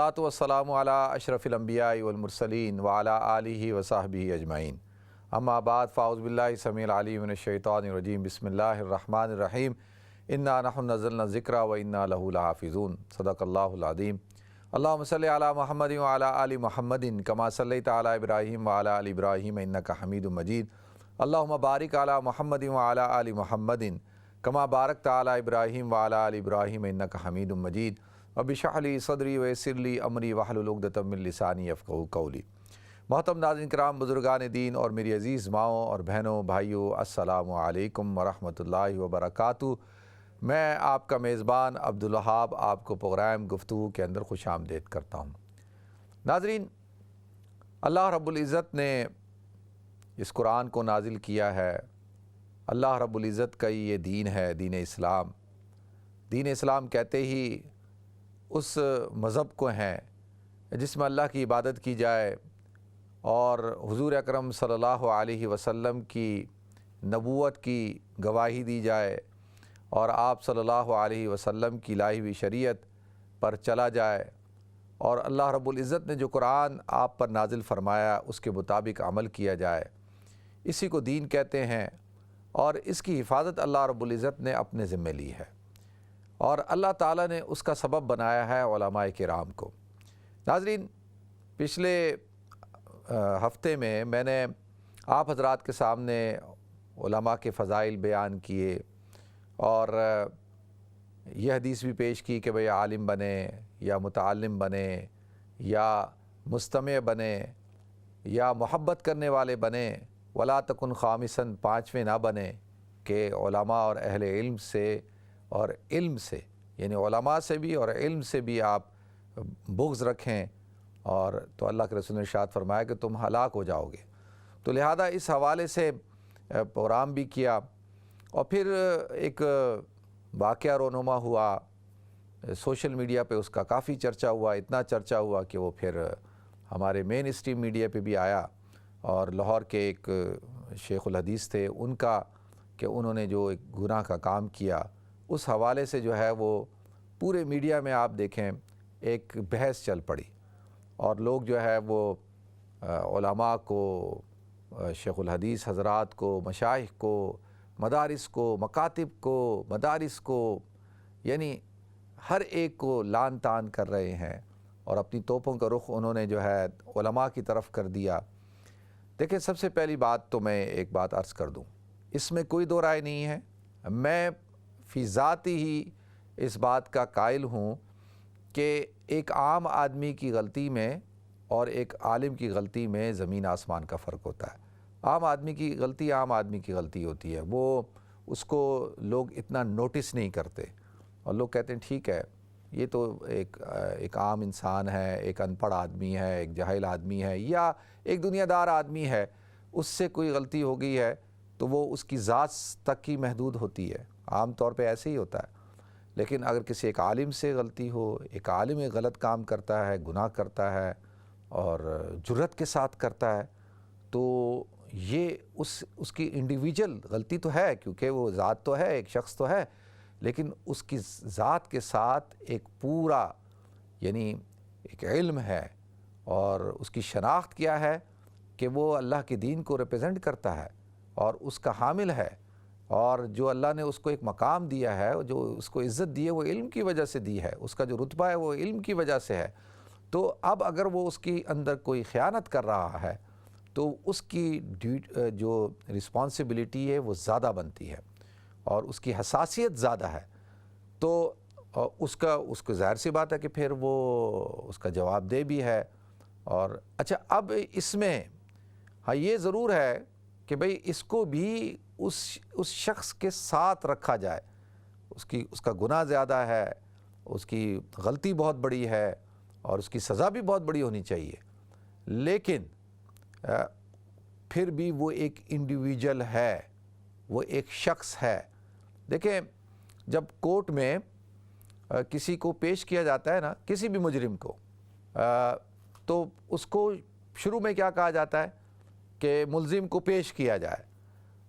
والصلاة والسلام على اشرف الانبیاء والمرسلین وعلى آلہ وصحبہ اجمعین اما بعد فاعوذ باللہ السمیع العلیم من الشیطان الرجیم بسم اللہ الرحمن الرحیم انا نحن نزلنا الذکر وانا لہ لحافظون صدق اللہ العظیم اللہم صلی علی محمد وعلی آل محمد کما صلیت علی ابراہیم وعلی آل ابراہیم انک حمید مجید اللہم بارک علی محمد وعلی آل محمد کما بارکت علی ابراہیم وعلی آل ابراہیم انک حمید مجید رب اشرح لی صدری ویسر لی امری واحلل عقدۃ من لسانی یفقہوا قولی۔ محترم ناظرین کرام، بزرگان دین اور میری عزیز ماؤں اور بہنوں بھائیوں، السلام علیکم ورحمۃ اللہ وبرکاتہ۔ میں آپ کا میزبان عبدالوہاب آپ کو پروگرام گفتگو کے اندر خوش آمدید کرتا ہوں۔ ناظرین، اللہ رب العزت نے اس قرآن کو نازل کیا ہے۔ اللہ رب العزت کا یہ دین ہے، دین اسلام۔ دین اسلام کہتے ہی اس مذہب کو ہیں جس میں اللہ کی عبادت کی جائے اور حضور اکرم صلی اللہ علیہ وسلم کی نبوت کی گواہی دی جائے اور آپ صلی اللہ علیہ وسلم کی لائی ہوئی شریعت پر چلا جائے اور اللہ رب العزت نے جو قرآن آپ پر نازل فرمایا اس کے مطابق عمل کیا جائے، اسی کو دین کہتے ہیں اور اس کی حفاظت اللہ رب العزت نے اپنے ذمہ لی ہے اور اللہ تعالیٰ نے اس کا سبب بنایا ہے علماء کرام کو۔ ناظرین، پچھلے ہفتے میں نے آپ حضرات کے سامنے علماء کے فضائل بیان کیے اور یہ حدیث بھی پیش کی کہ بھئی عالم بنے یا متعلم بنے یا مستمع بنے یا محبت کرنے والے بنے، ولا تکن خامساً پانچویں نہ بنے، کہ علماء اور اہل علم سے اور علم سے، یعنی علماء سے بھی اور علم سے بھی آپ بغض رکھیں، اور تو اللہ کے رسول نے ارشاد فرمایا کہ تم ہلاک ہو جاؤ گے۔ تو لہذا اس حوالے سے پروگرام بھی کیا اور پھر ایک واقعہ رونما ہوا، سوشل میڈیا پہ اس کا کافی چرچا ہوا، اتنا چرچا ہوا کہ وہ پھر ہمارے مین اسٹریم میڈیا پہ بھی آیا، اور لاہور کے ایک شیخ الحدیث تھے ان کا، کہ انہوں نے جو ایک گناہ کا کام کیا، اس حوالے سے جو ہے وہ پورے میڈیا میں آپ دیکھیں ایک بحث چل پڑی، اور لوگ جو ہے وہ علماء کو، شیخ الحدیث حضرات کو، مشائخ کو، مدارس کو، مکاتب کو، مدارس کو، یعنی ہر ایک کو لعن طعن کر رہے ہیں اور اپنی توپوں کا رخ انہوں نے جو ہے علماء کی طرف کر دیا۔ دیکھیں، سب سے پہلی بات تو میں ایک بات عرض کر دوں، اس میں کوئی دو رائے نہیں ہے، میں فی ذاتی ہی اس بات کا قائل ہوں کہ ایک عام آدمی کی غلطی میں اور ایک عالم کی غلطی میں زمین آسمان کا فرق ہوتا ہے۔ عام آدمی کی غلطی عام آدمی کی غلطی ہوتی ہے، وہ اس کو لوگ اتنا نوٹس نہیں کرتے اور لوگ کہتے ہیں ٹھیک ہے، یہ تو ایک عام انسان ہے، ایک ان پڑھ آدمی ہے، ایک جاہل آدمی ہے، یا ایک دنیا دار آدمی ہے، اس سے کوئی غلطی ہو گئی ہے تو وہ اس کی ذات تک کی محدود ہوتی ہے۔ عام طور پہ ایسے ہی ہوتا ہے، لیکن اگر کسی ایک عالم سے غلطی ہو، ایک عالم ایک غلط کام کرتا ہے، گناہ کرتا ہے اور جرأت کے ساتھ کرتا ہے، تو یہ اس کی انڈیویجول غلطی تو ہے، کیونکہ وہ ذات تو ہے، ایک شخص تو ہے، لیکن اس کی ذات کے ساتھ ایک پورا، یعنی ایک علم ہے اور اس کی شناخت کیا ہے کہ وہ اللہ کے دین کو ریپرزینٹ کرتا ہے اور اس کا حامل ہے، اور جو اللہ نے اس کو ایک مقام دیا ہے، جو اس کو عزت دی ہے، وہ علم کی وجہ سے دی ہے، اس کا جو رتبہ ہے وہ علم کی وجہ سے ہے۔ تو اب اگر وہ اس کی اندر کوئی خیانت کر رہا ہے تو اس کی جو رسپانسبلٹی ہے وہ زیادہ بنتی ہے اور اس کی حساسیت زیادہ ہے، تو اس کو ظاہر سی بات ہے کہ پھر وہ اس کا جواب دہ بھی ہے۔ اور اچھا، اب اس میں ہاں یہ ضرور ہے کہ بھئی اس کو بھی اس شخص کے ساتھ رکھا جائے، اس کا گناہ زیادہ ہے، اس کی غلطی بہت بڑی ہے اور اس کی سزا بھی بہت بڑی ہونی چاہیے، لیکن پھر بھی وہ ایک انڈیویجول ہے، وہ ایک شخص ہے۔ دیکھیں، جب کورٹ میں کسی کو پیش کیا جاتا ہے نا، کسی بھی مجرم کو، تو اس کو شروع میں کیا کہا جاتا ہے کہ ملزم کو پیش کیا جائے۔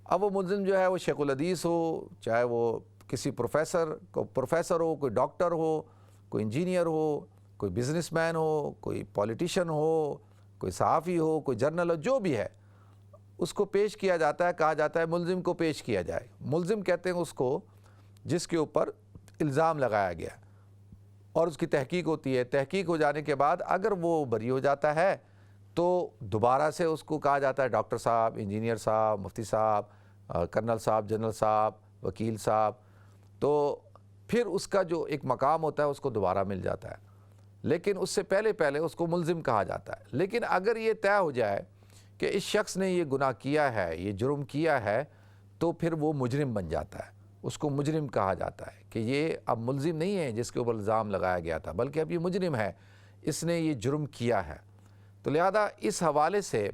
اب وہ ملزم جو ہے وہ شیخ الحدیث ہو، چاہے وہ کسی پروفیسر ہو، کوئی ڈاکٹر ہو، کوئی انجینئر ہو، کوئی بزنس مین ہو، کوئی پولیٹیشین ہو، کوئی صحافی ہو، کوئی جرنل ہو، جو بھی ہے، اس کو پیش کیا جاتا ہے، کہا جاتا ہے ملزم کو پیش کیا جائے۔ ملزم کہتے ہیں اس کو جس کے اوپر الزام لگایا گیا اور اس کی تحقیق ہوتی ہے۔ تحقیق ہو جانے کے بعد اگر وہ بری ہو جاتا ہے تو دوبارہ سے اس کو کہا جاتا ہے ڈاکٹر صاحب، انجینئر صاحب، مفتی صاحب، کرنل صاحب، جنرل صاحب، وکیل صاحب، تو پھر اس کا جو ایک مقام ہوتا ہے اس کو دوبارہ مل جاتا ہے، لیکن اس سے پہلے اس کو ملزم کہا جاتا ہے۔ لیکن اگر یہ طے ہو جائے کہ اس شخص نے یہ گناہ کیا ہے، یہ جرم کیا ہے، تو پھر وہ مجرم بن جاتا ہے، اس کو مجرم کہا جاتا ہے کہ یہ اب ملزم نہیں ہے جس کے اوپر الزام لگایا گیا تھا، بلکہ اب یہ مجرم ہے، اس نے یہ جرم کیا ہے۔ تو لہذا اس حوالے سے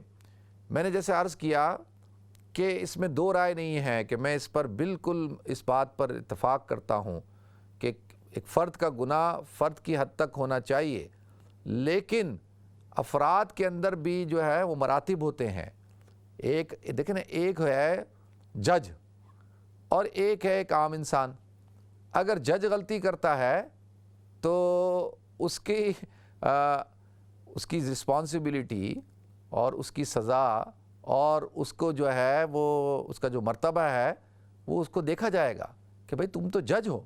میں نے جیسے عرض کیا کہ اس میں دو رائے نہیں ہے کہ میں اس پر بالکل اس بات پر اتفاق کرتا ہوں کہ ایک فرد کا گناہ فرد کی حد تک ہونا چاہیے، لیکن افراد کے اندر بھی جو ہے وہ مراتب ہوتے ہیں۔ ایک دیکھیں نا، ایک ہے جج اور ایک ہے ایک عام انسان۔ اگر جج غلطی کرتا ہے تو اس کی رسپانسبلٹی اور اس کی سزا اور اس کو جو ہے وہ اس کا جو مرتبہ ہے وہ اس کو دیکھا جائے گا کہ بھئی تم تو جج ہو،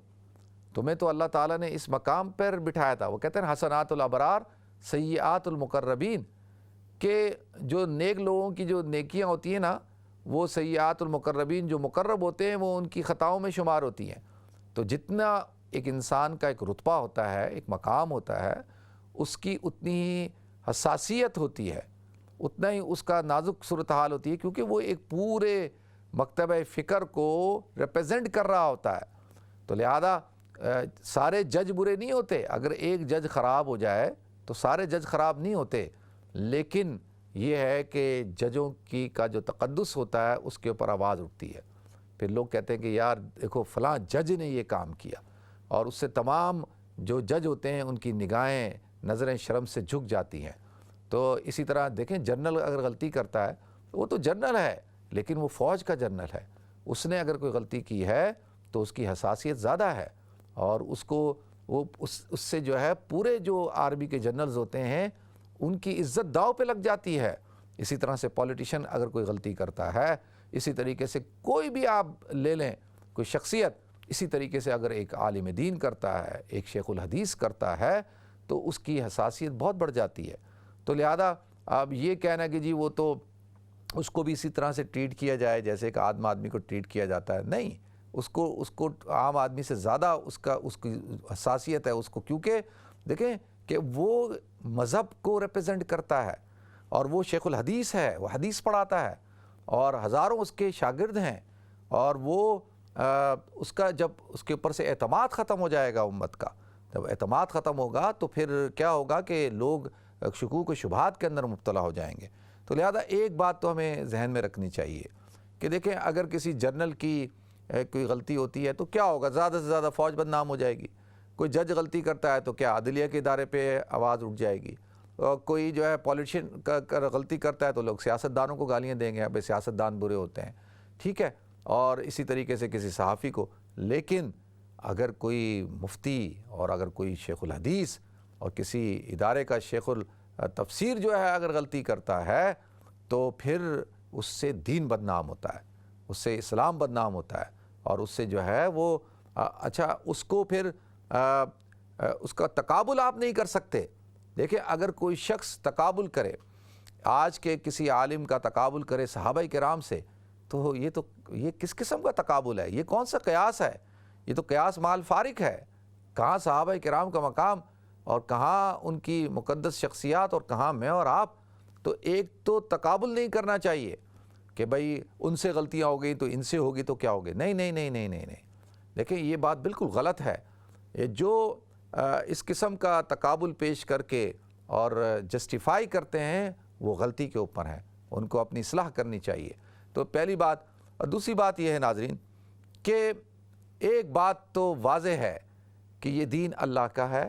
تمہیں تو اللہ تعالیٰ نے اس مقام پر بٹھایا تھا۔ وہ کہتے ہیں حسنات الابرار سیئات المقربین، کہ جو نیک لوگوں کی جو نیکیاں ہوتی ہیں نا، وہ سیئات المقربین جو مقرب ہوتے ہیں وہ ان کی خطاؤں میں شمار ہوتی ہیں۔ تو جتنا ایک انسان کا ایک رتبہ ہوتا ہے، ایک مقام ہوتا ہے، اس کی اتنی ہی حساسیت ہوتی ہے، اتنا ہی اس کا نازک صورتحال ہوتی ہے، کیونکہ وہ ایک پورے مکتبہ فکر کو ریپرزینٹ کر رہا ہوتا ہے۔ تو لہذا سارے جج برے نہیں ہوتے، اگر ایک جج خراب ہو جائے تو سارے جج خراب نہیں ہوتے، لیکن یہ ہے کہ ججوں کا جو تقدس ہوتا ہے اس کے اوپر آواز اٹھتی ہے۔ پھر لوگ کہتے ہیں کہ یار دیکھو فلاں جج نے یہ کام کیا، اور اس سے تمام جو جج ہوتے ہیں ان کی نگاہیں نظریں شرم سے جھک جاتی ہیں۔ تو اسی طرح دیکھیں جنرل اگر غلطی کرتا ہے تو وہ تو جنرل ہے، لیکن وہ فوج کا جنرل ہے، اس نے اگر کوئی غلطی کی ہے تو اس کی حساسیت زیادہ ہے، اور اس کو اس سے جو ہے پورے جو آرمی کے جنرلز ہوتے ہیں ان کی عزت داؤ پہ لگ جاتی ہے۔ اسی طرح سے پولیٹیشین اگر کوئی غلطی کرتا ہے، اسی طریقے سے کوئی بھی آپ لے لیں کوئی شخصیت، اسی طریقے سے اگر ایک عالم دین کرتا ہے، ایک شیخ الحدیث کرتا ہے، تو اس کی حساسیت بہت بڑھ جاتی ہے۔ تو لہذا اب یہ کہنا کہ جی وہ تو اس کو بھی اسی طرح سے ٹریٹ کیا جائے جیسے ایک عام آدمی کو ٹریٹ کیا جاتا ہے، نہیں، اس کو عام آدمی سے زیادہ اس کی حساسیت ہے اس کو، کیونکہ دیکھیں کہ وہ مذہب کو ریپرزینٹ کرتا ہے، اور وہ شیخ الحدیث ہے، وہ حدیث پڑھاتا ہے، اور ہزاروں اس کے شاگرد ہیں، اور وہ اس کا جب اس کے اوپر سے اعتماد ختم ہو جائے گا امت کا، جب اعتماد ختم ہوگا تو پھر کیا ہوگا کہ لوگ شکوک و شبہات کے اندر مبتلا ہو جائیں گے۔ تو لہذا ایک بات تو ہمیں ذہن میں رکھنی چاہیے کہ دیکھیں اگر کسی جنرل کی کوئی غلطی ہوتی ہے تو کیا ہوگا، زیادہ سے زیادہ فوج بدنام ہو جائے گی۔ کوئی جج غلطی کرتا ہے تو کیا عدلیہ کے ادارے پہ آواز اٹھ جائے گی، اور کوئی جو ہے پولیٹیشین غلطی کرتا ہے تو لوگ سیاستدانوں کو گالیاں دیں گے، اب سیاستدان برے ہوتے ہیں، ٹھیک ہے، اور اسی طریقے سے کسی صحافی کو۔ لیکن اگر کوئی مفتی اور اگر کوئی شیخ الحدیث اور کسی ادارے کا شیخ التفسیر جو ہے اگر غلطی کرتا ہے تو پھر اس سے دین بدنام ہوتا ہے، اس سے اسلام بدنام ہوتا ہے، اور اس سے جو ہے وہ اچھا اس کو پھر اس کا تقابل آپ نہیں کر سکتے۔ دیکھیں اگر کوئی شخص تقابل کرے، آج کے کسی عالم کا تقابل کرے صحابہ کرام سے، تو یہ کس قسم کا تقابل ہے، یہ کون سا قیاس ہے، یہ تو قیاس مال فارق ہے۔ کہاں صحابہ کرام کا مقام اور کہاں ان کی مقدس شخصیات اور کہاں میں اور آپ۔ تو ایک تو تقابل نہیں کرنا چاہیے کہ بھئی ان سے غلطیاں ہو گئی تو ان سے ہوگی تو کیا ہوگی، نہیں نہیں نہیں نہیں نہیں نہیں، دیکھیں یہ بات بالکل غلط ہے۔ یہ جو اس قسم کا تقابل پیش کر کے اور جسٹیفائی کرتے ہیں وہ غلطی کے اوپر ہیں، ان کو اپنی اصلاح کرنی چاہیے۔ تو پہلی بات، اور دوسری بات یہ ہے ناظرین کہ ایک بات تو واضح ہے کہ یہ دین اللہ کا ہے،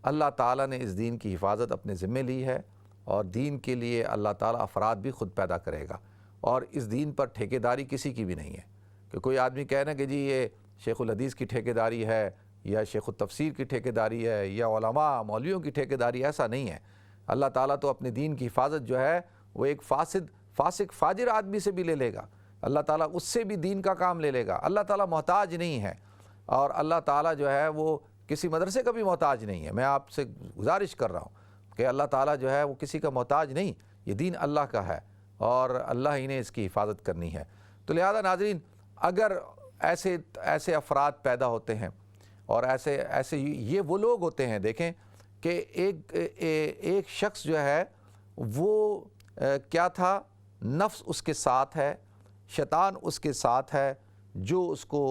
اللہ تعالیٰ نے اس دین کی حفاظت اپنے ذمے لی ہے، اور دین کے لیے اللہ تعالیٰ افراد بھی خود پیدا کرے گا، اور اس دین پر ٹھیکیداری کسی کی بھی نہیں ہے کہ کوئی آدمی کہنا کہ جی یہ شیخ الحدیث کی ٹھیکیداری ہے یا شیخ التفسیر کی ٹھیکیداری ہے یا علماء مولویوں کی ٹھیکیداری، ایسا نہیں ہے۔ اللہ تعالیٰ تو اپنے دین کی حفاظت جو ہے وہ ایک فاسق فاجر آدمی سے بھی لے لے گا، اللہ تعالیٰ اس سے بھی دین کا کام لے لے گا۔ اللہ تعالیٰ محتاج نہیں ہے، اور اللہ تعالیٰ جو ہے وہ کسی مدرسے کا بھی محتاج نہیں ہے۔ میں آپ سے گزارش کر رہا ہوں کہ اللہ تعالیٰ جو ہے وہ کسی کا محتاج نہیں، یہ دین اللہ کا ہے اور اللہ ہی نے اس کی حفاظت کرنی ہے۔ تو لہذا ناظرین، اگر ایسے افراد پیدا ہوتے ہیں اور ایسے یہ وہ لوگ ہوتے ہیں، دیکھیں کہ ایک شخص جو ہے وہ کیا تھا، نفس اس کے ساتھ ہے، شیطان اس کے ساتھ ہے، جو اس کو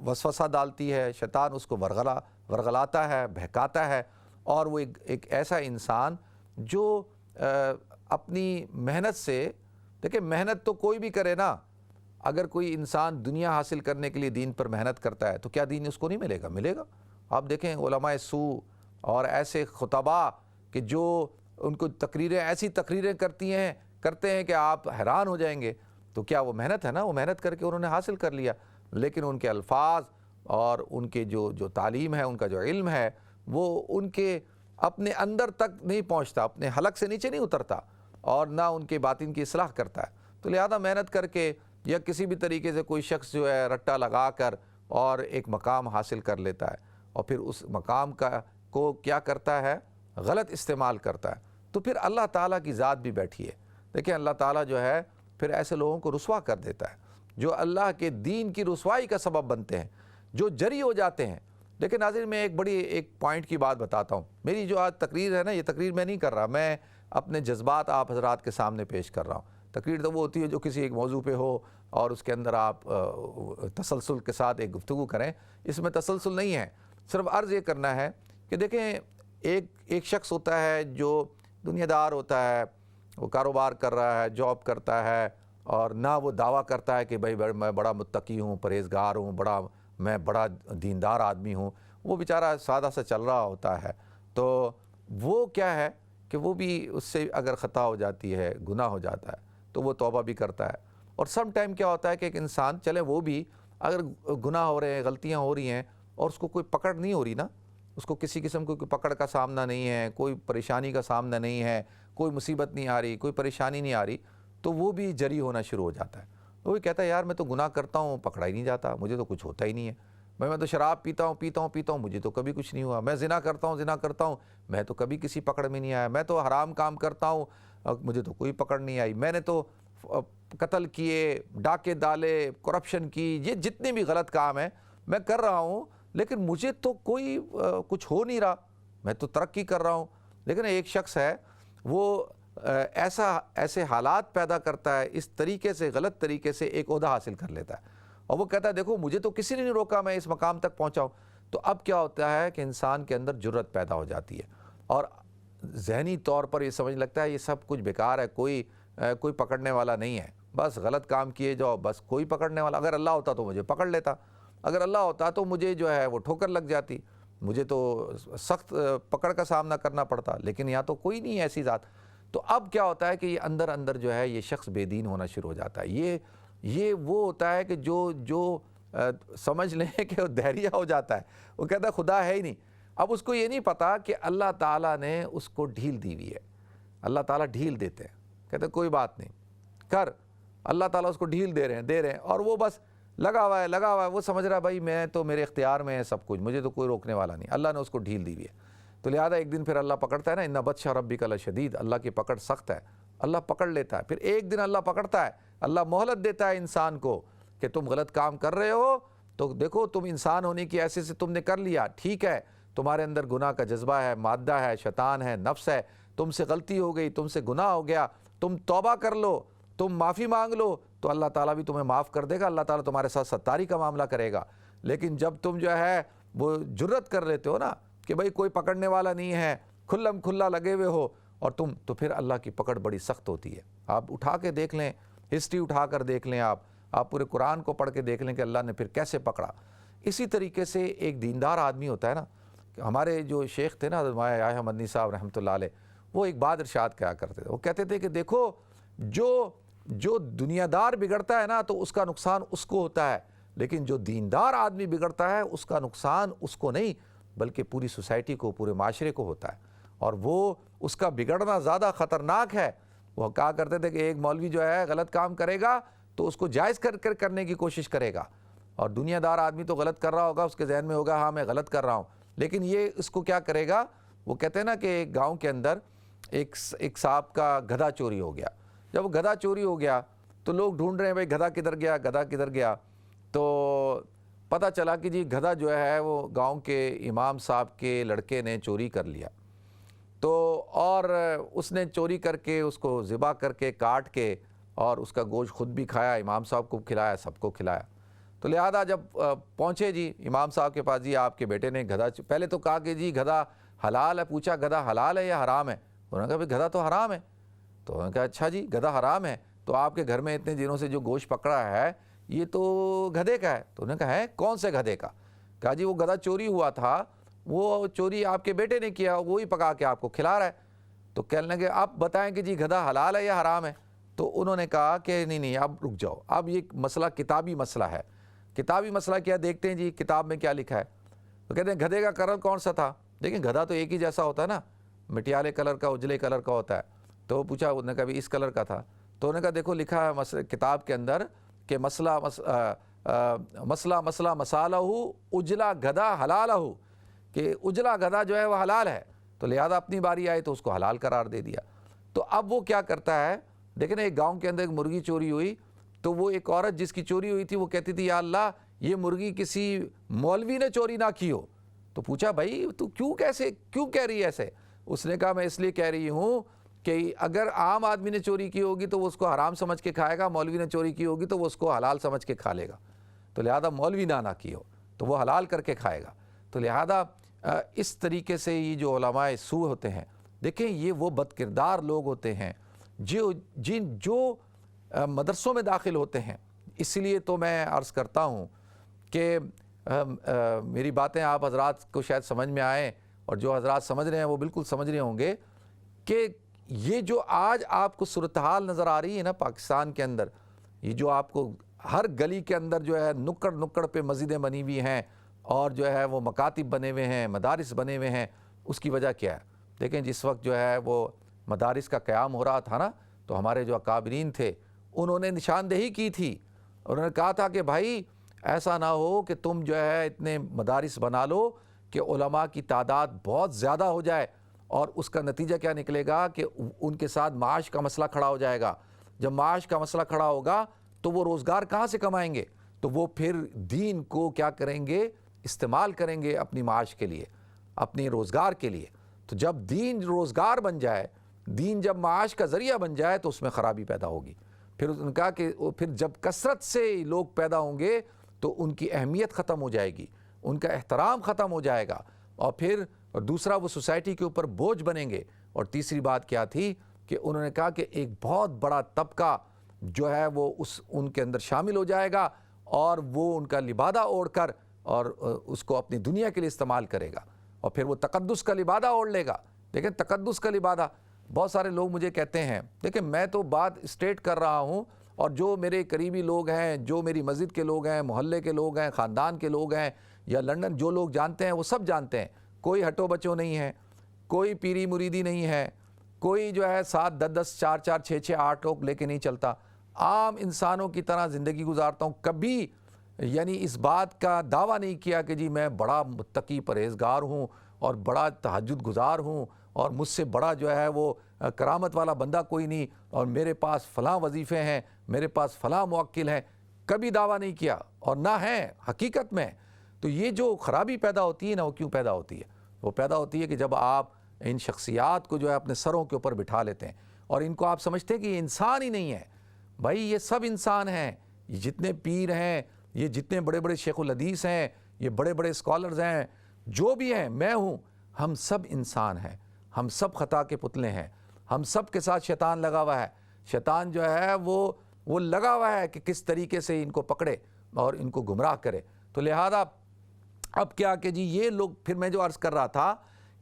وسوسہ ڈالتی ہے، شیطان اس کو ورغلاتا ہے، بہکاتا ہے، اور وہ ایک ایسا انسان جو اپنی محنت سے، دیکھیں محنت تو کوئی بھی کرے نا، اگر کوئی انسان دنیا حاصل کرنے کے لیے دین پر محنت کرتا ہے تو کیا دین اس کو نہیں ملے گا؟ ملے گا۔ آپ دیکھیں علماء سوء اور ایسے خطباء کہ جو ان کو ایسی تقریریں کرتے ہیں کہ آپ حیران ہو جائیں گے، تو کیا وہ محنت ہے نا؟ وہ محنت کر کے انہوں نے حاصل کر لیا، لیکن ان کے الفاظ اور ان کے جو تعلیم ہے، ان کا جو علم ہے، وہ ان کے اپنے اندر تک نہیں پہنچتا، اپنے حلق سے نیچے نہیں اترتا، اور نہ ان کے باطن کی اصلاح کرتا ہے۔ تو لہذا محنت کر کے یا کسی بھی طریقے سے کوئی شخص جو ہے رٹا لگا کر اور ایک مقام حاصل کر لیتا ہے، اور پھر اس مقام کو کیا کرتا ہے؟ غلط استعمال کرتا ہے، تو پھر اللہ تعالیٰ کی ذات بھی بیٹھی ہے۔ دیکھیں اللہ تعالیٰ جو ہے پھر ایسے لوگوں کو رسوا کر دیتا ہے، جو اللہ کے دین کی رسوائی کا سبب بنتے ہیں، جو جری ہو جاتے ہیں۔ لیکن ناظرین، میں ایک پوائنٹ کی بات بتاتا ہوں۔ میری جو آج تقریر ہے نا، یہ تقریر میں نہیں کر رہا، میں اپنے جذبات آپ حضرات کے سامنے پیش کر رہا ہوں۔ تقریر تو وہ ہوتی ہے جو کسی ایک موضوع پہ ہو اور اس کے اندر آپ تسلسل کے ساتھ ایک گفتگو کریں، اس میں تسلسل نہیں ہے، صرف عرض یہ کرنا ہے کہ دیکھیں ایک شخص ہوتا ہے جو دنیا دار ہوتا ہے، وہ کاروبار کر رہا ہے، جاب کرتا ہے، اور نہ وہ دعویٰ کرتا ہے کہ بھائی میں بڑا متقی ہوں، پرہیزگار ہوں، میں بڑا دیندار آدمی ہوں، وہ بیچارہ سادہ سا چل رہا ہوتا ہے۔ تو وہ کیا ہے کہ وہ بھی اس سے اگر خطا ہو جاتی ہے، گناہ ہو جاتا ہے، تو وہ توبہ بھی کرتا ہے۔ اور سم ٹائم کیا ہوتا ہے کہ ایک انسان چلے وہ بھی اگر گناہ ہو رہے ہیں، غلطیاں ہو رہی ہیں، اور اس کو کوئی پکڑ نہیں ہو رہی نا، اس کو کسی قسم کوئی پکڑ کا سامنا نہیں ہے، کوئی پریشانی کا سامنا نہیں ہے، کوئی مصیبت نہیں آ رہی، کوئی پریشانی نہیں آ رہی، تو وہ بھی جری ہونا شروع ہو جاتا ہے۔ وہ بھی کہتا ہے یار میں تو گناہ کرتا ہوں، پکڑا ہی نہیں جاتا، مجھے تو کچھ ہوتا ہی نہیں ہے، میں تو شراب پیتا ہوں، مجھے تو کبھی کچھ نہیں ہوا، میں زنا کرتا ہوں، میں تو کبھی کسی پکڑ میں نہیں آیا، میں تو حرام کام کرتا ہوں، مجھے تو کوئی پکڑ نہیں آئی، میں نے تو قتل کیے، ڈاکے ڈالے، کرپشن کی، یہ جتنے بھی غلط کام ہیں میں کر رہا ہوں، لیکن مجھے تو کوئی کچھ ہو نہیں رہا، میں تو ترقی کر رہا ہوں۔ لیکن ایک شخص ہے وہ ایسے حالات پیدا کرتا ہے، اس طریقے سے غلط طریقے سے ایک عہدہ حاصل کر لیتا ہے، اور وہ کہتا ہے دیکھو مجھے تو کسی نے نہیں روکا، میں اس مقام تک پہنچا ہوں۔ تو اب کیا ہوتا ہے کہ انسان کے اندر جرأت پیدا ہو جاتی ہے، اور ذہنی طور پر یہ سمجھ لگتا ہے یہ سب کچھ بیکار ہے، کوئی پکڑنے والا نہیں ہے، بس غلط کام کیے جاؤ، بس کوئی پکڑنے والا، اگر اللہ ہوتا تو مجھے پکڑ لیتا، اگر اللہ ہوتا تو مجھے جو ہے وہ ٹھوکر لگ جاتی، مجھے تو سخت پکڑ کا سامنا کرنا پڑتا، لیکن یہاں تو کوئی نہیں ہے ایسی ذات۔ تو اب کیا ہوتا ہے کہ یہ اندر جو ہے یہ شخص بے دین ہونا شروع ہو جاتا ہے۔ یہ وہ ہوتا ہے کہ جو سمجھ لیں کہ وہ دہریہ ہو جاتا ہے، وہ کہتا ہے خدا ہے ہی نہیں۔ اب اس کو یہ نہیں پتا کہ اللہ تعالیٰ نے اس کو ڈھیل دی ہوئی ہے، اللہ تعالیٰ ڈھیل دیتے ہیں، کہتے ہیں کوئی بات نہیں کر، اللہ تعالیٰ اس کو ڈھیل دے رہے ہیں، اور وہ بس لگا ہوا ہے، وہ سمجھ رہا ہے بھائی میں تو میرے اختیار میں ہے سب کچھ، مجھے تو کوئی روکنے والا نہیں، اللہ نے اس کو ڈھیل دی ہوئی ہے۔ تو لہذا ایک دن پھر اللہ پکڑتا ہے نا، ان بطش ربک لشدید، اللہ کی پکڑ سخت ہے، اللہ پکڑ لیتا ہے۔ پھر ایک دن اللہ پکڑتا ہے، اللہ مہلت دیتا ہے انسان کو کہ تم غلط کام کر رہے ہو، تو دیکھو تم انسان ہونے کی ایسے سے تم نے کر لیا، ٹھیک ہے، تمہارے اندر گناہ کا جذبہ ہے، مادہ ہے، شیطان ہے، نفس ہے، تم سے غلطی ہو گئی، تم سے گناہ ہو گیا، تم توبہ کر لو، تم معافی مانگ لو، تو اللہ تعالیٰ بھی تمہیں معاف کر دے گا، اللہ تعالیٰ تمہارے ساتھ ستاری کا معاملہ کرے گا۔ لیکن جب تم جو ہے وہ جرت کر لیتے ہو نا کہ بھائی کوئی پکڑنے والا نہیں ہے، کھلم کھلا لگے ہوئے ہو، اور تو پھر اللہ کی پکڑ بڑی سخت ہوتی ہے۔ آپ اٹھا کے دیکھ لیں، ہسٹری اٹھا کر دیکھ لیں، آپ پورے قرآن کو پڑھ کے دیکھ لیں کہ اللہ نے پھر کیسے پکڑا۔ اسی طریقے سے ایک دیندار آدمی ہوتا ہے نا، ہمارے جو شیخ تھے نا حضرت یحییٰ مدنی صاحب رحمۃ اللہ علیہ، وہ ایک بات ارشاد کیا کرتے تھے، وہ کہتے تھے کہ دیکھو جو دنیا دار بگڑتا ہے نا تو اس کا نقصان اس کو ہوتا ہے، لیکن جو دیندار آدمی بگڑتا ہے اس کا نقصان اس کو نہیں بلکہ پوری سوسائٹی کو، پورے معاشرے کو ہوتا ہے، اور وہ اس کا بگڑنا زیادہ خطرناک ہے۔ وہ کہا کرتے تھے کہ ایک مولوی جو ہے غلط کام کرے گا تو اس کو جائز کرنے کی کوشش کرے گا، اور دنیا دار آدمی تو غلط کر رہا ہوگا، اس کے ذہن میں ہوگا ہاں میں غلط کر رہا ہوں، لیکن یہ اس کو کیا کرے گا؟ وہ کہتے ہیں نا کہ ایک گاؤں کے اندر ایک صاحب کا گدھا چوری ہو گیا۔ جب وہ گدھا چوری ہو گیا تو لوگ ڈھونڈ رہے ہیں بھائی گدھا کدھر گیا، گدھا کدھر گیا، تو پتہ چلا کہ جی گدھا جو ہے وہ گاؤں کے امام صاحب کے لڑکے نے چوری کر لیا، تو اور اس نے چوری کر کے اس کو ذبح کر کے کاٹ کے اور اس کا گوشت خود بھی کھایا، امام صاحب کو کھلایا، سب کو کھلایا۔ تو لہذا جب پہنچے جی امام صاحب کے پاس، جی آپ کے بیٹے نے گدھا، پہلے تو کہا کہ جی گدھا حلال ہے، پوچھا گدھا حلال ہے یا حرام ہے؟ انہوں نے کہا بھائی گدھا تو حرام ہے۔ تو انہوں نے کہا اچھا جی گدھا حرام ہے، تو آپ کے گھر میں اتنے دنوں سے جو گوشت پکڑا ہے یہ تو گدھے کا ہے۔ تو انہوں نے کہا ہے کون سے گدھے کا؟ کہا جی وہ گدھا چوری ہوا تھا، وہ چوری آپ کے بیٹے نے کیا، وہی پکا کے آپ کو کھلا رہا ہے۔ تو کہنے لگے آپ بتائیں کہ جی گدھا حلال ہے یا حرام ہے؟ تو انہوں نے کہا کہ نہیں اب رک جاؤ، اب یہ مسئلہ کتابی مسئلہ ہے۔ کتابی مسئلہ کیا؟ دیکھتے ہیں جی کتاب میں کیا لکھا ہے۔ تو کہتے ہیں گدھے کا کلر کون سا تھا؟ دیکھیں گدھا تو ایک ہی جیسا ہوتا ہے نا، مٹیالے کلر کا، اجلے کلر کا ہوتا ہے۔ تو وہ پوچھا، انہوں نے کہا بھی اس کلر کا تھا۔ تو انہوں نے کہا دیکھو لکھا ہے کتاب کے اندر کہ مسئلہ مسالہ اجلا گدھا حلالہ، کہ اجلا گدھا جو ہے وہ حلال ہے، تو لہذا اپنی باری آئی تو اس کو حلال قرار دے دیا۔ تو اب وہ کیا کرتا ہے، دیکھیں ایک گاؤں کے اندر ایک مرغی چوری ہوئی، تو وہ ایک عورت جس کی چوری ہوئی تھی وہ کہتی تھی یا اللہ یہ مرغی کسی مولوی نے چوری نہ کی ہو۔ تو پوچھا بھائی تو کیوں کہہ رہی ہے ایسے؟ اس نے کہا میں اس لیے کہہ رہی ہوں کہ اگر عام آدمی نے چوری کی ہوگی تو وہ اس کو حرام سمجھ کے کھائے گا، مولوی نے چوری کی ہوگی تو وہ اس کو حلال سمجھ کے کھا لے گا، تو لہذا مولوی نہ کی ہو تو وہ حلال کر کے کھائے گا۔ تو لہذا اس طریقے سے یہ جو علماء سو ہوتے ہیں، دیکھیں یہ وہ بد کردار لوگ ہوتے ہیں جو مدرسوں میں داخل ہوتے ہیں۔ اس لیے تو میں عرض کرتا ہوں کہ میری باتیں آپ حضرات کو شاید سمجھ میں آئیں، اور جو حضرات سمجھ رہے ہیں وہ بالکل سمجھ رہے ہوں گے کہ یہ جو آج آپ کو صورتحال نظر آ رہی ہے نا پاکستان کے اندر، یہ جو آپ کو ہر گلی کے اندر جو ہے نکڑ پہ مسجدیں بنی ہوئی ہیں، اور جو ہے وہ مکاتب بنے ہوئے ہیں، مدارس بنے ہوئے ہیں، اس کی وجہ کیا ہے؟ دیکھیں جس وقت جو ہے وہ مدارس کا قیام ہو رہا تھا نا، تو ہمارے جو اکابرین تھے انہوں نے نشاندہی کی تھی، انہوں نے کہا تھا کہ بھائی ایسا نہ ہو کہ تم جو ہے اتنے مدارس بنا لو کہ علماء کی تعداد بہت زیادہ ہو جائے، اور اس کا نتیجہ کیا نکلے گا کہ ان کے ساتھ معاش کا مسئلہ کھڑا ہو جائے گا۔ جب معاش کا مسئلہ کھڑا ہوگا تو وہ روزگار کہاں سے کمائیں گے؟ تو وہ پھر دین کو کیا کریں گے؟ استعمال کریں گے اپنی معاش کے لیے، اپنی روزگار کے لیے۔ تو جب دین روزگار بن جائے، دین جب معاش کا ذریعہ بن جائے تو اس میں خرابی پیدا ہوگی۔ پھر ان کا کہ پھر جب کثرت سے لوگ پیدا ہوں گے تو ان کی اہمیت ختم ہو جائے گی، ان کا احترام ختم ہو جائے گا، اور پھر دوسرا وہ سوسائٹی کے اوپر بوجھ بنیں گے۔ اور تیسری بات کیا تھی کہ انہوں نے کہا کہ ایک بہت بڑا طبقہ جو ہے وہ ان کے اندر شامل ہو جائے گا، اور وہ ان کا لبادہ اوڑھ کر اور اس کو اپنی دنیا کے لیے استعمال کرے گا، اور پھر وہ تقدس کا لبادہ اوڑھ لے گا۔ دیکھیں تقدس کا لبادہ، بہت سارے لوگ مجھے کہتے ہیں، دیکھیں میں تو بات اسٹیٹ کر رہا ہوں، اور جو میرے قریبی لوگ ہیں، جو میری مسجد کے لوگ ہیں، محلے کے لوگ ہیں، خاندان کے لوگ ہیں، یا لندن جو لوگ جانتے ہیں وہ سب جانتے ہیں، کوئی ہٹو بچوں نہیں ہے، کوئی پیری مریدی نہیں ہے، کوئی جو ہے 7 10 4 4 6 6 8 لوگ لے کے نہیں چلتا، عام انسانوں کی طرح زندگی گزارتا ہوں۔ کبھی یعنی اس بات کا دعویٰ نہیں کیا کہ جی میں بڑا متقی پرہیزگار ہوں اور بڑا تہجد گزار ہوں، اور مجھ سے بڑا جو ہے وہ کرامت والا بندہ کوئی نہیں، اور میرے پاس فلاں وظیفے ہیں، میرے پاس فلاں موکل ہیں، کبھی دعویٰ نہیں کیا، اور نہ ہیں حقیقت میں۔ تو یہ جو خرابی پیدا ہوتی ہے نا، وہ کیوں پیدا ہوتی ہے؟ وہ پیدا ہوتی ہے کہ جب آپ ان شخصیات کو جو ہے اپنے سروں کے اوپر بٹھا لیتے ہیں، اور ان کو آپ سمجھتے ہیں کہ یہ انسان ہی نہیں ہے۔ بھائی یہ سب انسان ہیں، یہ جتنے پیر ہیں، یہ جتنے بڑے بڑے شیخ الحدیث ہیں، یہ بڑے بڑے اسکالرز ہیں، جو بھی ہیں، میں ہوں، ہم سب انسان ہیں، ہم سب خطا کے پتلے ہیں، ہم سب کے ساتھ شیطان لگا ہوا ہے۔ شیطان جو ہے وہ لگا ہوا ہے کہ کس طریقے سے ان کو پکڑے اور ان کو گمراہ کرے۔ تو لہذا اب کیا کہ جی یہ لوگ، پھر میں جو عرض کر رہا تھا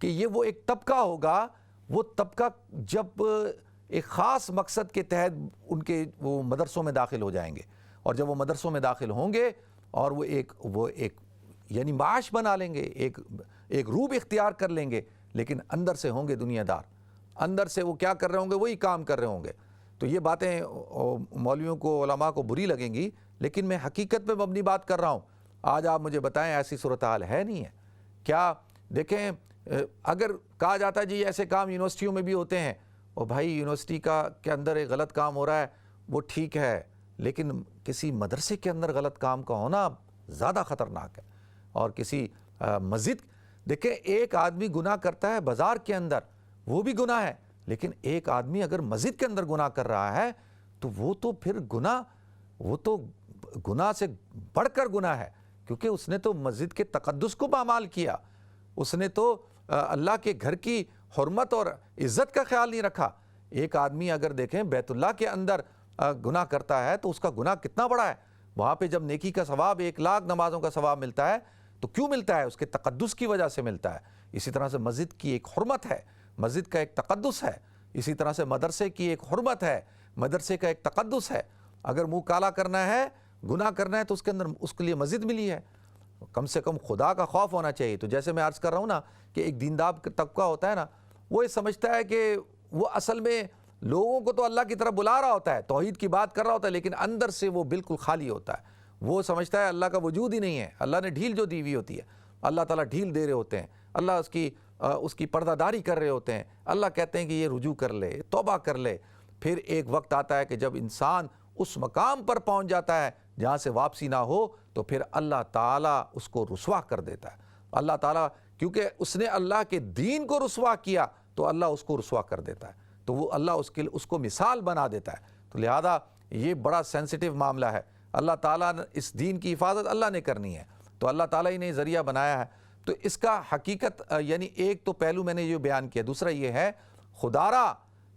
کہ یہ وہ ایک طبقہ ہوگا، وہ طبقہ جب ایک خاص مقصد کے تحت ان کے وہ مدرسوں میں داخل ہو جائیں گے، اور جب وہ مدرسوں میں داخل ہوں گے اور وہ ایک یعنی معاش بنا لیں گے، ایک روب اختیار کر لیں گے، لیکن اندر سے ہوں گے دنیا دار، اندر سے وہ کیا کر رہے ہوں گے، وہی کام کر رہے ہوں گے۔ تو یہ باتیں مولویوں کو، علماء کو بری لگیں گی، لیکن میں حقیقت پہ مبنی بات کر رہا ہوں۔ آج آپ مجھے بتائیں ایسی صورتحال ہے نہیں ہے کیا؟ دیکھیں اگر کہا جاتا ہے جی ایسے کام یونیورسٹیوں میں بھی ہوتے ہیں، اور بھائی یونیورسٹی کے اندر ایک غلط کام ہو رہا ہے وہ ٹھیک ہے، لیکن کسی مدرسے کے اندر غلط کام کا ہونا زیادہ خطرناک ہے۔ اور کسی مسجد، دیکھیں ایک آدمی گناہ کرتا ہے بازار کے اندر وہ بھی گناہ ہے، لیکن ایک آدمی اگر مسجد کے اندر گناہ کر رہا ہے تو وہ تو پھر گناہ سے بڑھ کر گناہ ہے، کیونکہ اس نے تو مسجد کے تقدس کو پامال کیا، اس نے تو اللہ کے گھر کی حرمت اور عزت کا خیال نہیں رکھا۔ ایک آدمی اگر دیکھیں بیت اللہ کے اندر گناہ کرتا ہے تو اس کا گناہ کتنا بڑا ہے، وہاں پہ جب نیکی کا ثواب 1,00,000 نمازوں کا ثواب ملتا ہے تو کیوں ملتا ہے؟ اس کے تقدس کی وجہ سے ملتا ہے۔ اسی طرح سے مسجد کی ایک حرمت ہے، مسجد کا ایک تقدس ہے، اسی طرح سے مدرسے کی ایک حرمت ہے، مدرسے کا ایک تقدس ہے۔ اگر منہ کالا کرنا ہے، گناہ کرنا ہے تو اس کے اندر اس کے لیے مسجد ملی ہے، کم سے کم خدا کا خوف ہونا چاہیے۔ تو جیسے میں عرض کر رہا ہوں نا کہ ایک دیندار طبقہ ہوتا ہے نا، وہ یہ سمجھتا ہے کہ وہ اصل میں لوگوں کو تو اللہ کی طرف بلا رہا ہوتا ہے، توحید کی بات کر رہا ہوتا ہے، لیکن اندر سے وہ بالکل خالی ہوتا ہے۔ وہ سمجھتا ہے اللہ کا وجود ہی نہیں ہے، اللہ نے ڈھیل جو دی ہوئی ہوتی ہے، اللہ تعالیٰ ڈھیل دے رہے ہوتے ہیں، اللہ اس کی پردہ داری کر رہے ہوتے ہیں، اللہ کہتے ہیں کہ یہ رجوع کر لے، توبہ کر لے۔ پھر ایک وقت آتا ہے کہ جب انسان اس مقام پر پہنچ جاتا ہے جہاں سے واپسی نہ ہو، تو پھر اللہ تعالیٰ اس کو رسوا کر دیتا ہے۔ اللہ تعالیٰ کیونکہ اس نے اللہ کے دین کو رسوا کیا تو اللہ اس کو رسوا کر دیتا ہے، تو وہ اللہ اس کو مثال بنا دیتا ہے۔ تو لہذا یہ بڑا سینسٹیو معاملہ ہے۔ اللہ تعالیٰ نے اس دین کی حفاظت اللہ نے کرنی ہے، تو اللہ تعالیٰ ہی نے ذریعہ بنایا ہے۔ تو اس کا حقیقت یعنی ایک تو پہلو میں نے یہ بیان کیا، دوسرا یہ ہے خدارا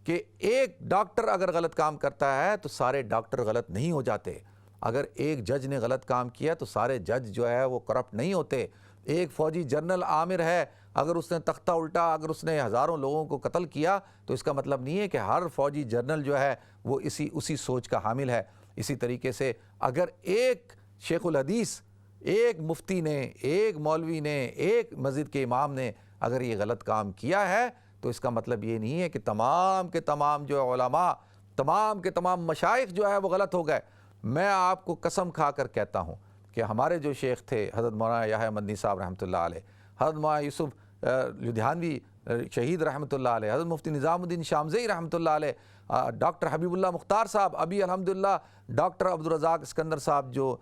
کہ ایک ڈاکٹر اگر غلط کام کرتا ہے تو سارے ڈاکٹر غلط نہیں ہو جاتے۔ اگر ایک جج نے غلط کام کیا تو سارے جج جو ہے وہ کرپٹ نہیں ہوتے۔ ایک فوجی جنرل عامر ہے، اگر اس نے تختہ الٹا، اگر اس نے ہزاروں لوگوں کو قتل کیا تو اس کا مطلب نہیں ہے کہ ہر فوجی جنرل جو ہے وہ اسی سوچ کا حامل ہے۔ اسی طریقے سے اگر ایک شیخ الحدیث، ایک مفتی نے، ایک مولوی نے، ایک مسجد کے امام نے اگر یہ غلط کام کیا ہے تو اس کا مطلب یہ نہیں ہے کہ تمام کے تمام جو علماء، تمام کے تمام مشائخ جو ہے وہ غلط ہو گئے۔ میں آپ کو قسم کھا کر کہتا ہوں کہ ہمارے جو شیخ تھے حضرت مولانا یحییٰ مدنی صاحب رحمۃ اللہ علیہ، حضرت مولانا یوسف لدھیانوی شہید رحمۃ اللہ علیہ، حضرت مفتی نظام الدین شامزئی رحمۃ اللہ علیہ، ڈاکٹر حبیب اللہ مختار صاحب، ابھی الحمدللہ ڈاکٹر عبدالرزاق اسکندر صاحب جو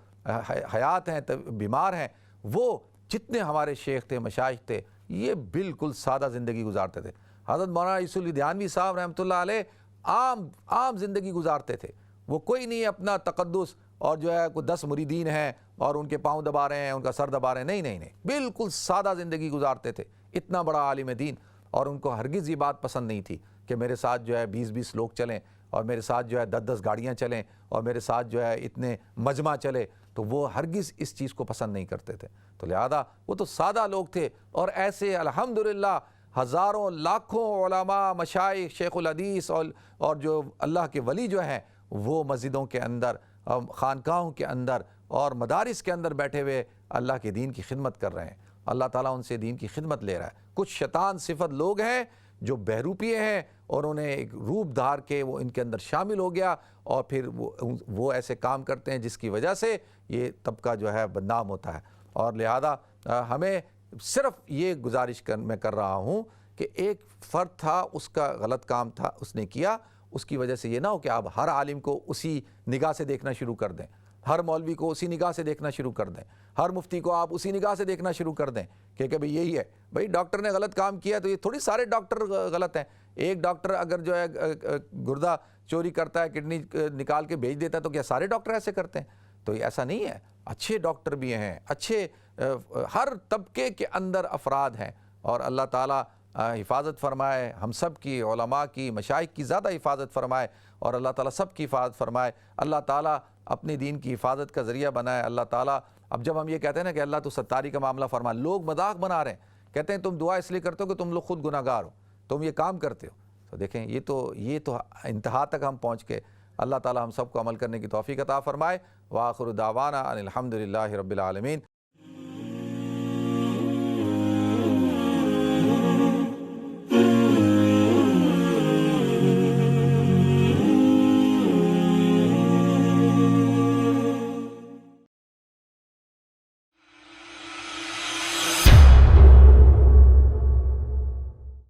حیات ہیں، بیمار ہیں، وہ جتنے ہمارے شیخ تھے، مشائخ تھے، یہ بالکل سادہ زندگی گزارتے تھے۔ حضرت مولانا یوسف لدھیانوی صاحب رحمۃ اللہ علیہ عام زندگی گزارتے تھے، وہ کوئی نہیں اپنا تقدس اور جو ہے کوئی 10 مریدین ہیں اور ان کے پاؤں دبا رہے ہیں، ان کا سر دبا رہے ہیں، نہیں، بالکل سادہ زندگی گزارتے تھے۔ اتنا بڑا عالم دین، اور ان کو ہرگز یہ بات پسند نہیں تھی کہ میرے ساتھ جو ہے 20 لوگ چلیں، اور میرے ساتھ جو ہے 10 گاڑیاں چلیں، اور میرے ساتھ جو ہے اتنے مجمع چلے، تو وہ ہرگز اس چیز کو پسند نہیں کرتے تھے۔ تو لہذا وہ تو سادہ لوگ تھے، اور ایسے الحمدللہ ہزاروں لاکھوں علماء، مشائخ، شیخ الحدیث اور جو اللہ کے ولی جو ہیں وہ مسجدوں کے اندر، خانقاہوں کے اندر اور مدارس کے اندر بیٹھے ہوئے اللہ کے دین کی خدمت کر رہے ہیں۔ اللہ تعالیٰ ان سے دین کی خدمت لے رہا ہے۔ کچھ شیطان صفت لوگ ہیں جو بہروپیے ہیں، اور انہیں ایک روپ دھار کے وہ ان کے اندر شامل ہو گیا، اور پھر وہ ایسے کام کرتے ہیں جس کی وجہ سے یہ طبقہ جو ہے بدنام ہوتا ہے۔ اور لہذا ہمیں صرف یہ گزارش میں کر رہا ہوں کہ ایک فرد تھا، اس کا غلط کام تھا، اس نے کیا، اس کی وجہ سے یہ نہ ہو کہ آپ ہر عالم کو اسی نگاہ سے دیکھنا شروع کر دیں، ہر مولوی کو اسی نگاہ سے دیکھنا شروع کر دیں، ہر مفتی کو آپ اسی نگاہ سے دیکھنا شروع کر دیں کہ بھئی یہی ہے، بھئی ڈاکٹر نے غلط کام کیا تو یہ تھوڑی سارے ڈاکٹر غلط ہیں۔ ایک ڈاکٹر اگر جو ہے گردہ چوری کرتا ہے، کڈنی نکال کے بھیج دیتا ہے، تو کیا سارے ڈاکٹر ایسے کرتے ہیں؟ تو ایسا نہیں ہے، اچھے ڈاکٹر بھی ہیں، اچھے ہر طبقے کے اندر افراد ہیں، اور اللہ تعالیٰ حفاظت فرمائے ہم سب کی، علماء کی، مشائخ کی زیادہ حفاظت فرمائے، اور اللہ تعالیٰ سب کی حفاظت فرمائے۔ اللہ تعالیٰ اپنے دین کی حفاظت کا ذریعہ بنائے۔ اللہ تعالیٰ، اب جب ہم یہ کہتے ہیں نا کہ اللہ تو ستاری کا معاملہ فرما، لوگ مذاق بنا رہے ہیں، کہتے ہیں تم دعا اس لیے کرتے ہو کہ تم لوگ خود گناہ گار ہو، تم یہ کام کرتے ہو، تو دیکھیں یہ تو انتہا تک ہم پہنچ کے اللہ تعالی ہم سب کو عمل کرنے کی توفیق عطا فرمائے۔ وآخر دعوانا ان الحمد للہ رب العالمین۔